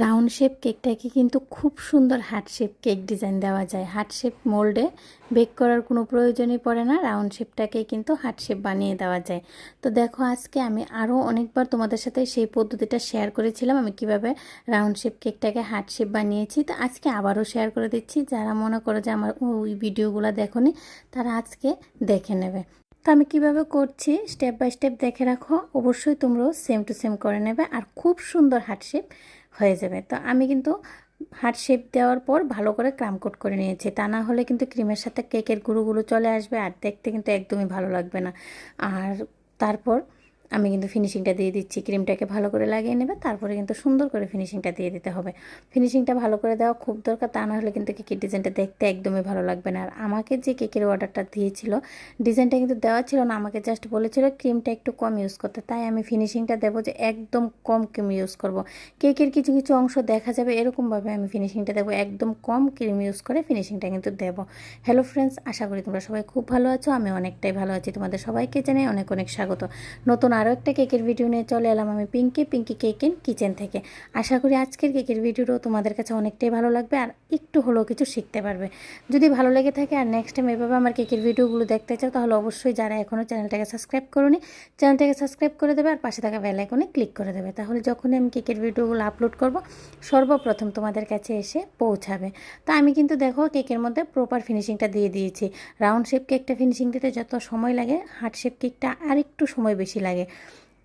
Round shape কেকটাকে কিন্তু খুব সুন্দর হার্ট শেপ কেক ডিজাইন দেওয়া যায়। হার্ট শেপ মোল্ডে বেক করার কোনো প্রয়োজনই পড়ে না, রাউন্ড শেপটাকে কিন্তু হার্ট শেপ বানিয়ে দেওয়া যায়। তো দেখো, আজকে আমি আরও অনেকবার তোমাদের সাথে সেই পদ্ধতিটা শেয়ার করেছিলাম, আমি কিভাবে রাউন্ড শেপ কেকটাকে হার্ট শেপ বানিয়েছি। তো আজকে আবারও শেয়ার করে দিচ্ছি, যারা মনে করো যে আমার ওই ভিডিওগুলো দেখোনি তারা আজকে দেখে নেবে। তো আমি কিভাবে করছি স্টেপ বাই স্টেপ দেখে রাখো, অবশ্যই তোমরাও সেম টু সেম করে নেবে আর খুব সুন্দর হার্ট শেপ হয়ে যাবে। তো আমি কিন্তু হার্ট শেপ দেওয়ার পর ভালো করে ক্রাম কোট করে নিয়েছি, তা না হলে কিন্তু ক্রিমের সাথে কেকের গুঁড়োগুলো চলে আসবে আর দেখতে কিন্তু একদমই ভালো লাগবে না। আর তারপর আমি কিন্তু ফিনিশিংটা দিয়ে দিচ্ছি, ক্রিমটাকে ভালো করে লাগিয়ে নেবে, তারপরে কিন্তু সুন্দর করে ফিনিশিংটা দিয়ে দিতে হবে। ফিনিশিংটা ভালো করে দেওয়া খুব দরকার, তা না হলে কিন্তু কেকের ডিজাইনটা দেখতে একদমই ভালো লাগবে না। আর আমাকে যে কেকের অর্ডারটা দিয়েছিল, ডিজাইনটা কিন্তু দেওয়া ছিল না, আমাকে জাস্ট বলেছিল ক্রিমটা একটু কম ইউজ করতে, তাই আমি ফিনিশিংটা দেবো যে একদম কম ক্রিম ইউজ করব। কেকের কিছু কিছু অংশ দেখা যাবে, এরকমভাবে আমি ফিনিশিংটা দেবো, একদম কম ক্রিম ইউজ করে ফিনিশিংটা কিন্তু দেবো। হ্যালো ফ্রেন্ডস, আশা করি তোমরা সবাই খুব ভালো আছো, আমি অনেকটাই ভালো আছি। তোমাদের সবাইকে জানাই অনেক অনেক স্বাগত। নতুন আরও একটা কেকের ভিডিও নিয়ে চলে এলাম আমি পিঙ্কি কেক এন্ড কিচেন থেকে। আশা করি আজকের কেকের ভিডিওটাও তোমাদের কাছে অনেকটাই ভালো লাগবে আর একটু হলেও কিছু শিখতে পারবে। যদি ভালো লেগে থাকে আর নেক্সট টাইম এভাবে আমার কেকের ভিডিওগুলো দেখতে চাও, তাহলে অবশ্যই যারা এখনও চ্যানেলটাকে সাবস্ক্রাইব করোনি, চ্যানেলটাকে সাবস্ক্রাইব করে দেবে আর পাশে থাকা বেল আইকনে ক্লিক করে দেবে, তাহলে যখনই আমি কেকের ভিডিওগুলো আপলোড করব সর্বপ্রথম তোমাদের কাছে এসে পৌঁছাবে। তো আমি কিন্তু দেখো কেকের মধ্যে প্রপার ফিনিশিংটা দিয়ে দিয়েছি। রাউন্ড শেপ কেকটা ফিনিশিং দিতে যত সময় লাগে, হার্ট শেপ কেকটা আর একটু সময় বেশি লাগে।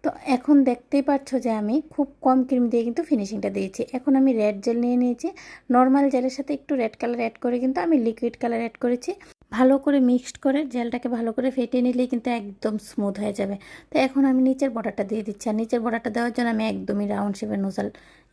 তো এখন দেখতেই পাচ্ছ যে আমি খুব কম ক্রিম দিয়ে কিন্তু ফিনিশিংটা দিয়েছি। এখন আমি রেড জেল নিয়ে নিয়েছি, নর্মাল জেলের সাথে একটু রেড কালার অ্যাড করে কিন্তু আমি লিকুইড কালার অ্যাড করেছি। ভালো করে মিক্সড করে জেলটাকে ভালো করে ফেটে নিলেই কিন্তু একদম স্মুথ হয়ে যাবে। তো এখন আমি নিচের বর্ডারটা দিয়ে দিচ্ছি, আর নিচের বর্ডারটা দেওয়ার জন্য আমি একদমই রাউন্ড শেপের নোজল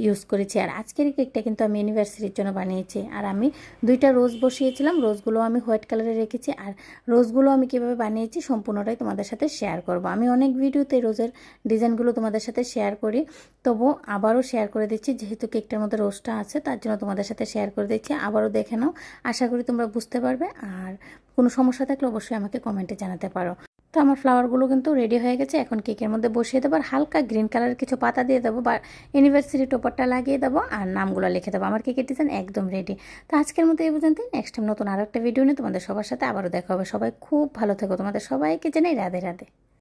ইউজ করেছি। আর আজকের কেকটা কিন্তু আমি অ্যানিভার্সারির জন্য বানিয়েছি। আর আমি দুইটা রোজ বসিয়েছিলাম, রোজগুলো আমি হোয়াইট কালারে রেখেছি, আর রোজগুলো আমি কীভাবে বানিয়েছি সম্পূর্ণটাই তোমাদের সাথে শেয়ার করব। আমি অনেক ভিডিওতে রোজের ডিজাইনগুলো তোমাদের সাথে শেয়ার করি, তবু আবারও শেয়ার করে দিচ্ছি, যেহেতু কেকটার মধ্যে রোজটা আছে তার জন্য তোমাদের সাথে শেয়ার করে দিচ্ছি। আবারও দেখে নাও, আশা করি তোমরা বুঝতে পারবে। আর কোনো সমস্যা থাকলে অবশ্যই আমাকে কমেন্টে জানাতে পারো। তো আমার ফ্লাওয়ারগুলো কিন্তু রেডি হয়ে গেছে, এখন কেকের মধ্যে বসিয়ে দেবো আর হালকা গ্রিন কালারের কিছু পাতা দিয়ে দেবো বা অ্যানিভার্সারি টোপারটা লাগিয়ে দেবো আর নামগুলো লিখে দেবো। আমার কেকের ডিজাইন একদম রেডি। তো আজকের মতো এই পর্যন্তই, নেক্সট টাইম নতুন আরও একটা ভিডিও নিয়ে তোমাদের সবার সাথে আবারও দেখা হবে। সবাই খুব ভালো থেকো, তোমাদের সবাইকে জানাই রাধে রাধে।